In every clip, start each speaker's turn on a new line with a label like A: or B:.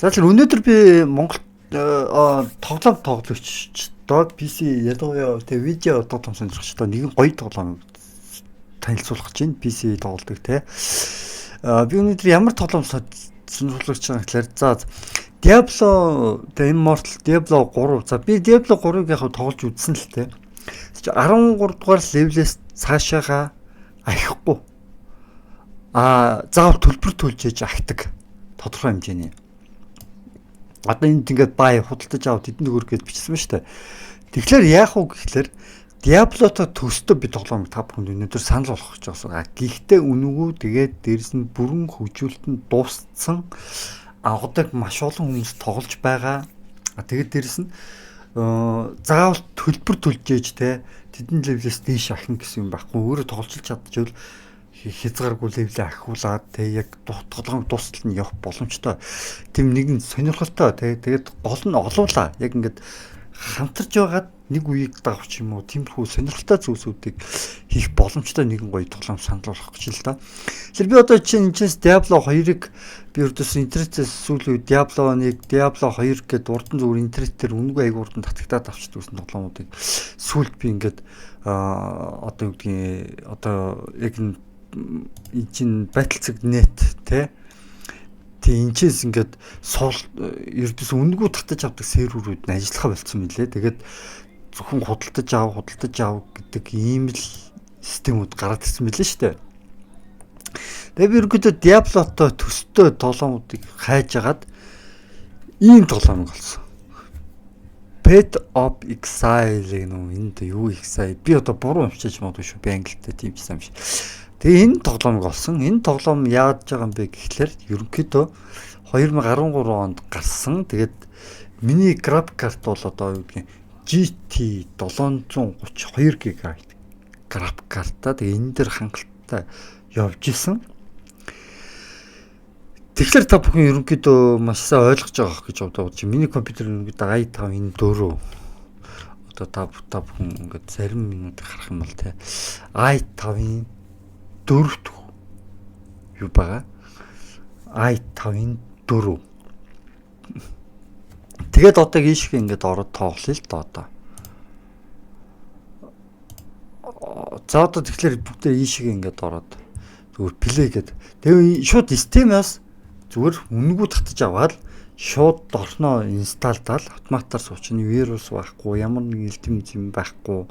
A: За тэр өнөөдөр би Монголд тоглоом тоглогчдоо PC ялангуяа тэг видео тоглоом сонирхчдоо нэгэн гоё тоглоом танилцуулах гэж байна. PC тоглодог те. Би өнөөдөр ямар тоглоом сонирхолтой байгаа гэхээр за Diablo The Immortal Diablo 3. За би Diablo 3-ыг яг тоглож үзсэн л те. 13 дугаар левелээс цаашаага ахихгүй. Заавал төлбөр төлж яж ахдаг. Тодорхой хэмжээний. Одоо энд ингээд бай худалдаж аваад тэдэнд өгөр гэж бичсэн ба штэ. Тэгэхээр яах вэ гэхэлэр Diablo-то төстөө би тоглоом та бүхэнд өнөөдөр санал болгох гэж байгаа. Гэхдээ үнэгүй тэгээд дээрэс нь бүрэн хөгжүүлэлтэн дууссан. Авгадаг маш олон хүмүүс тоглож байгаа. Тэгээд дээрэс нь заавал төлбөр төлж ээж те тэдэн левелээс дээш ахин гэсэн юм байхгүй. Өөрөө тоглож чадчихвал хязгааргүй левелээ ахиулаад те яг тоглоом дуустал нь явах боломжтой. Тэм нэгэн сонирхолтой те тэгээд гол нь олуулаа. Яг ингээд хамтарч байгаад нэг үеийг давч юм уу тиймэрхүү сонирхолтой зүйлсүүдийг хийх боломжтой нэгэн гоё тоглоом санал болгох гэж л да. Тэгэхээр би одоо чинээс Diablo 2-ыг би өөртөөс интернетээс сүүлийн үед Diablo 1, Diablo 2 гэдэг урдан зүгээр интернетээр үнэгүй аяг урдан татагтаад авчиж үзсэн тоглоомуудыг сүүлд би ингээд одоо юу гэдгийг одоо яг энэ Battle.net те энэчээс ингээд ердөөс үнэгүй татаж авдаг серверүүд нь ажиллахаа болцсон мөлий. Тэгээд зөвхөн худалдаж аав гэдэг ийм л системүүд гараад ирсэн мөлий шүү дээ. Тэгээд би ерөөдөө Diablo-то төстэй тоглоомуудыг хайж агаад ийм тоглоомыг олсон. Path of Exile гэх юм энд юу Exile би одоо буруу уншиж магадгүй шүү. Би англитэй тийм ч юм шиг. Тэгээ энэ тоглоомыг олсон. Энэ тоглоом яаж байгаа юм бэ гэхлээр ерөнхийдөө 2013 онд гарсан. Тэгээд миний график карт бол одоо юу гэдгийг GT 732 ГБ график картаа. Тэгээ энэ дээр хангалттай явж исэн. Тэгэхээр та бүхэн ерөнхийдөө маш сайн ойлгож байгаа гэж бодож байна. Миний компьютер ерөнхийдөө i5 4 одоо та бүхэн ингээд зарим минут харах юм бол те i5 4 юу байгаа i5 4. Тэгээд одоо ийшг ингээд ороод тоглоё л доо одоо. За одоо тэгэхээр бүгдээ ийшг ингээд ороод зүгээр плей гэдэг. Тэгээ шууд системээс зүгээр үнэгүй татаж аваад шууд дорноо инсталлдаал автоматар суучин вирус байхгүй ямар нэг элтэм юм байхгүй.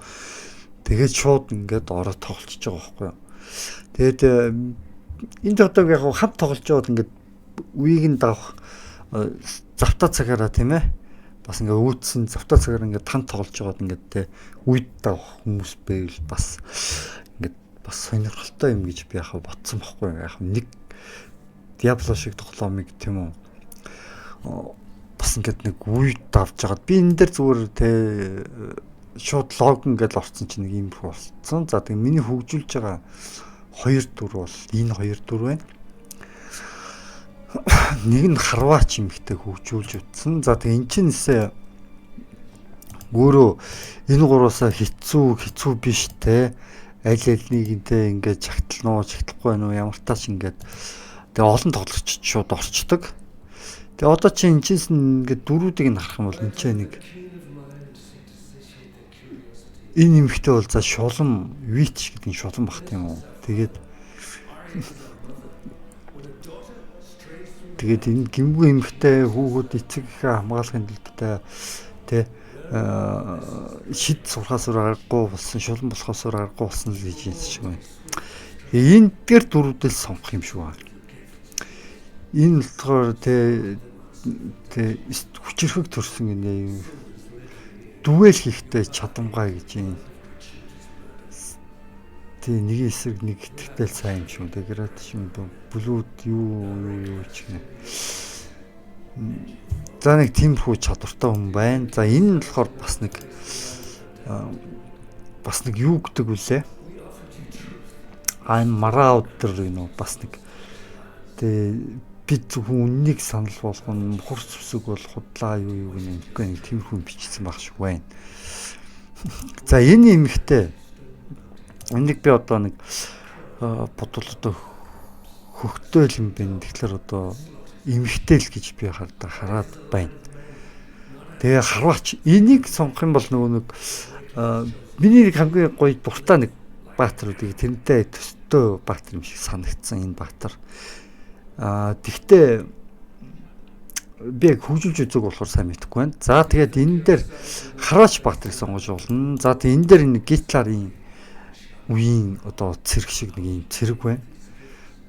A: Тэгээд шууд ингээд ороод тоглолцож байгаа байхгүй юу. Тэгээд энэ тоглоог яг хамт тоглож яваад ингээд үеийг нь давах завтаа цагаараа тийм ээ бас ингээд үүдсэн завтаа цагаар ингээд хамт тоглож яваад ингээд те үед давах хүмүүс байвал бас ингээд бас сонирхолтой юм гэж би яг бодсон байхгүй яг нэг Diablo шиг тоглоомыг тийм үү бас ингээд нэг үед давж байгаад би энэ дээр зүгээр те шууд логин гэж орсон чинь нэг юм болсон. За тэгээ миний хөгжүүлж байгаа 2 дүр бол энэ 2 дүр байна. Нэг нь харваач юмхтэй хөгжүүлж утсан. За тэгээ энэ чинээсээ өөрөө энэ гураасаа хэцүү биш те аль нэгнтэй ингээд чагтлноо чагтлахгүй байна уу ямар тач ингээд тэгээ олон тоглогчд шууд орчдөг. Тэгээ одоо чи энэ чинс ингээд дөрүүдийг нь харах юм бол энэ ч нэг энэ юмхтэй бол за шулам вич гэдэг нь шулам бахт юм уу. Тэгээд энэ гимгүй эмхтэй хүүхэд эцэг хамгаалахын төлөвтэй тэ шид сурхаас аргагүй болсон шулан болохоос аргагүй болсон л гэж хэлж шиг байна. Энэ дээр дөрүүдэл сонгох юм шиг байна. Энэ болохоор тэ хүчрхэг төрсөн гинэ дүвэл хийхтэй чадамгай гэж юм. Тэ нэг эсрэг нэг итгэл сайн юм шүү. Тэгээд шим блүүд юу ч гэнэ. За нэг тиймэрхүү чадвартай хүн байна. За энэ нь болохоор бас нэг юу гэдэг вүлээ. Мараудер юм уу бас нэг тэ бид зөвхөн үннийг санал болгоно мухар зүсэг бол худлаа юу гэнэ нэг тиймэрхүү бичсэн байх шиг байна. За энэ юмхтэй энийг би одоо нэг бодвол одоо хөхтэй юм байна. Тэгэхээр одоо эмхтэй л гэж би хараад байна. Тэгээ харваач энийг сонгох юм бол нөгөө нэг миний нэг хамгийн гоё дуртай нэг баатар үүдийг тэрнтэй төстэй баатар юм шиг санагдсан энэ баатар. Тэгтээ би яг хөгжүүлж үзэг болохоор сайн мэдэхгүй байна. За тэгээд энэ дээр хараач баатрыг сонгож болно. За тэгээд энэ дээр нэг гитарын үеийн одоо цэрэг шиг нэг юм цэрэг байна.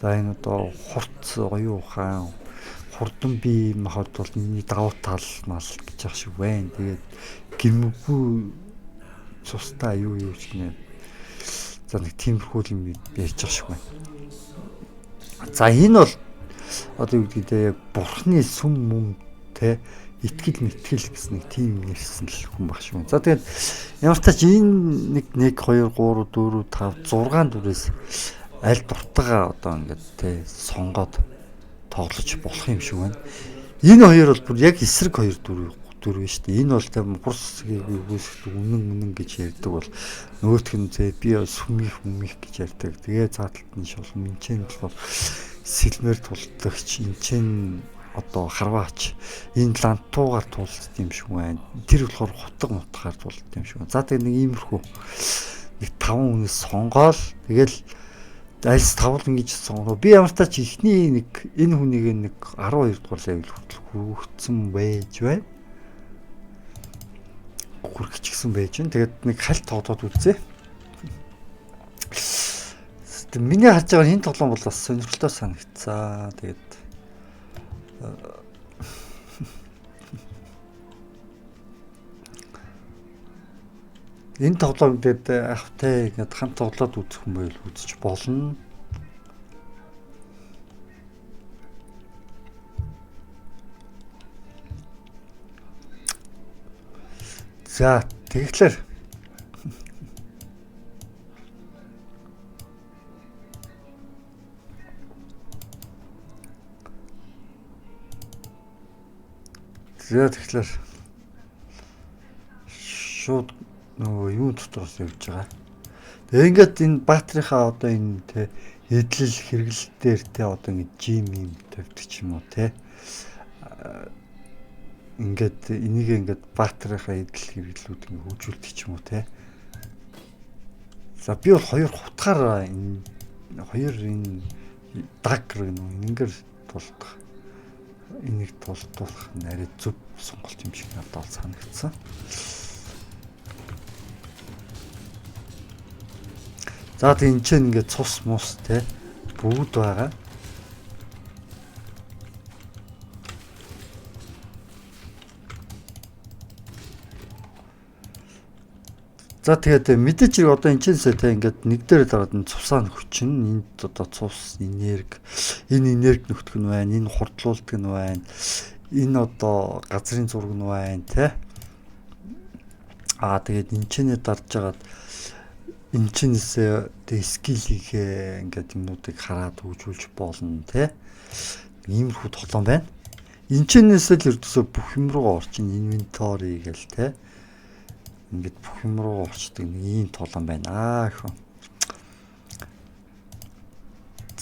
A: За энэ одоо хурц оюу ухаан хурдан бие махад бол миний давуу тал мал гэж ах шиг байна. Тэгээд гимгүү цустай юу ч гинэ. За нэг тиймэрхүү юм ярьж ах шиг байна. За энэ бол одоо юу гэдэг яг бурхны сүм мөнтэй итгэл мэтгэл гэсэн нэг тийм нэрсэн л хүн баг шиг байна. За тэгээд ямар ч тач энэ 1 2 3 4 5 6 дүрээс аль дуртайгаа одоо ингээд те сонгоод тоглож болох юм шиг байна. Энэ хоёр бол бүр яг эсрэг хоёр дүр шүү дээ. Энэ бол тийм хурсгийг үүсгэх үнэн гэж ярьдаг бол нөгөөх нь би сүмих гэж ярьдаг. Тэгээ цааталт нь шул минчэн бол сэлмэр тулдагч энчэн одоо харваач энэ лантуугаар тулд юм шиг байна. Тэр болохоор хутга мутгаар тулд юм шиг байна. За тэгээ нэг иймэрхүү нэг 5 хүнээс сонгоол тэгэл альс тавл ингэж сонгоо. Би ямар ч тач ихний нэг энэ хүнийг нэг 12 дугаар левел хүртэл хүргэсэн байж байна. Хүрчихсэн байж байна. Тэгээд нэг хальт тоглоод үзье. Миний харж байгаа энэ тоглоом бол бас сонирхолтой санагцсан. Тэгээд энэ тоглоом дээр ахтай ингээд хамт тоглоод үзэх юм байл үзэж болно. За тэгэхээр шууд нөгөө юу дотроос явж байгаа. Тэгээ ингээд энэ баатрийнхаа одоо энэ те эдлэл хэрэглэл дээр те одоо ингэ жим юм тавьдаг ч юм уу те. Ингээд энийг ингээд баатрийнхаа эдлэл хэрэглэлүүд ингэ хөгжүүлдэг ч юм уу те. За би бол хоёр хутгаар энэ хоёр энэ дагр гэнэ энэгээр тулдах. Энийг тулдуулах нарийн зөв сонголт юм шиг надад санагдсан. За тэг энэ чинь ингээд цус мус те бүгд байгаа. За тэгээд мэдээч одоо энэ чинсээ те ингээд нэг дээр дараад нь цусаа нөхчин энд одоо цус энерги энэ энерги нөхтг нь байна, энэ хурдлуулдаг нь байна, энэ одоо газрын зураг нь байна те. Тэгээд энэ чинээ дарж агаад энэ чинээсээ скиллийнхээ ингээд юмнуудыг хараад хөгжүүлж болно те. Иймэрхүү тоглоом байна. Энэ чинээсээ л ердөөсөө бүх юм руу орчин инвентори гээл те. Ингээд бүх юм руу орчдөг нэг ийм тоглоом байна хөө.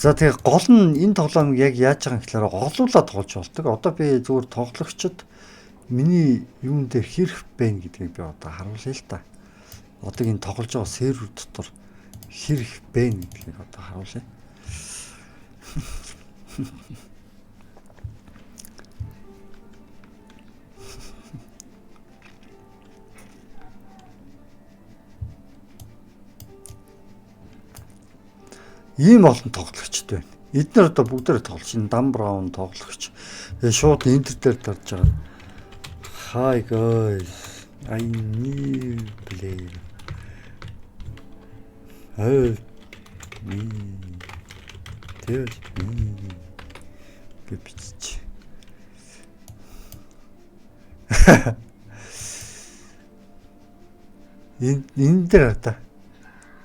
A: За тэгээ гол нь энэ тоглоомыг яг яаж байгаа юм гэхээр олуулаад тоглож болдог. Одоо би зүгээр тоглогчд миний юун дээр хэрэг байна гэдгийг би одоо харуулъя л та. Одоо энэ тоглож байгаа сервер дотор хэрэг байна гэдгийг одоо харуулъя. Ийм олон тоглогчд байна. Эдгээр одоо бүгдээр тоглож ин дам браун тоглогч. Тэгээ шууд энтер дээр дарж байгаа. Hi guys. I need play. Help me. Tell me. Гэвч. Энэ дээр одоо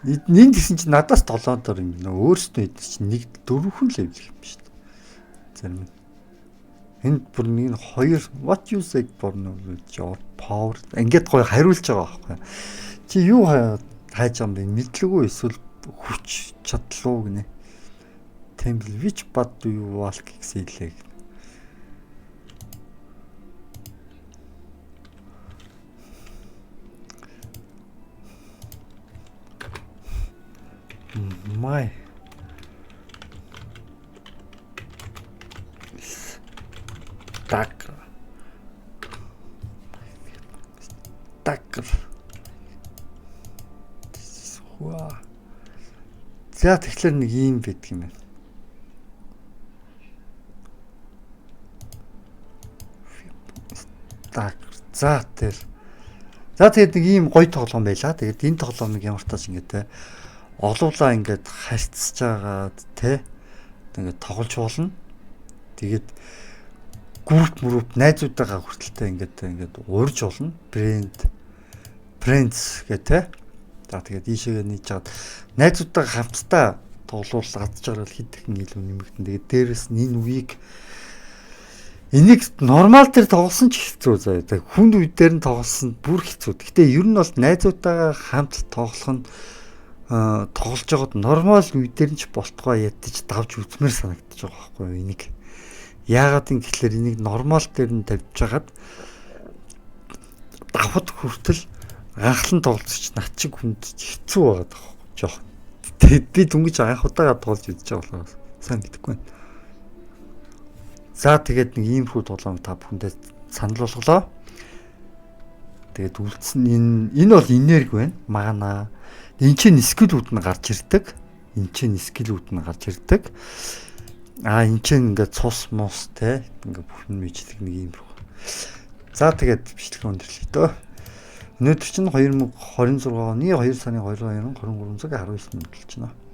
A: нэг гэсэн чинь надаас 7 дор юм нөө өөрсдөө чинь нэг 4 левел юм шүү дээ. Зарим нь. Энд бүр нэг 2 what you say porno job power ингээд гоё хариулж байгаа байхгүй. Чи юу хайж байгаа юм бэ? Мэдлэггүй эсвэл хүч чадлуу гинэ. Temple which bad do you walk гэсэлээ. My Dagger. За тэгэхээр нэг юм байдаг юм байна. За тэр. За тэгээд нэг ийм гоё тоглоом байла. Тэгээд энэ тоглоомыг ямар тач ингээд олуулаа ингээд харьцаж байгаад те ингээд тоглож болно. Тэгээд гүрт найзуудаагаа хүртэлтэй ингээд уурж болно. Friends гэх те. За тэгээд ийшээгээ нийж чад найзуудтайгаа хамтдаа тоглуул гадж байгаа хэд ихэнх илүү нэмэгдэн. Тэгээд дээрэс нь энэ үеийг энийг нормал дээр тоглосон ч хэцүү заа. Тэгээд хүнд үе дээр нь тоглосон бүр хэцүү. Гэтэ ер нь бол найзуудтайгаа хамт тоглох нь тоглож байгаад нормал үе дээр нь ч болтгоо ядаж давж үзмээр санагдаж байгаа байхгүй юу энийг. Яагаад юм гэхэлэр энийг нормал дээр нь тавьж байгаад давхад хүртэл анхлан тоглолцож над чиг хүнд хэцүү байгаад байгаа жоох. Тэгээд би дүнгиж анх удаага тоглож үзэж байгаа болохоос сайн мэдэхгүй байна. За тэгээд нэг ийм хүү тоглоом та бүхэндээ санал болголоо. Тэгээд үлдсэн энэ бол энерги байна. Мана. Энд чинь скиллүүд нь гарч ирдэг. Энд чинь скиллүүд нь гарч ирдэг. Энд чинь ингээд цус мус те ингээд бүхэн мэжлэг нэг юм байна. За тэгээд бичлэг өндөрлөе дөө. Өнөөдөр чинь 2026 оны 2 сарын 2-ны 23 цаг 19 минут болж байна.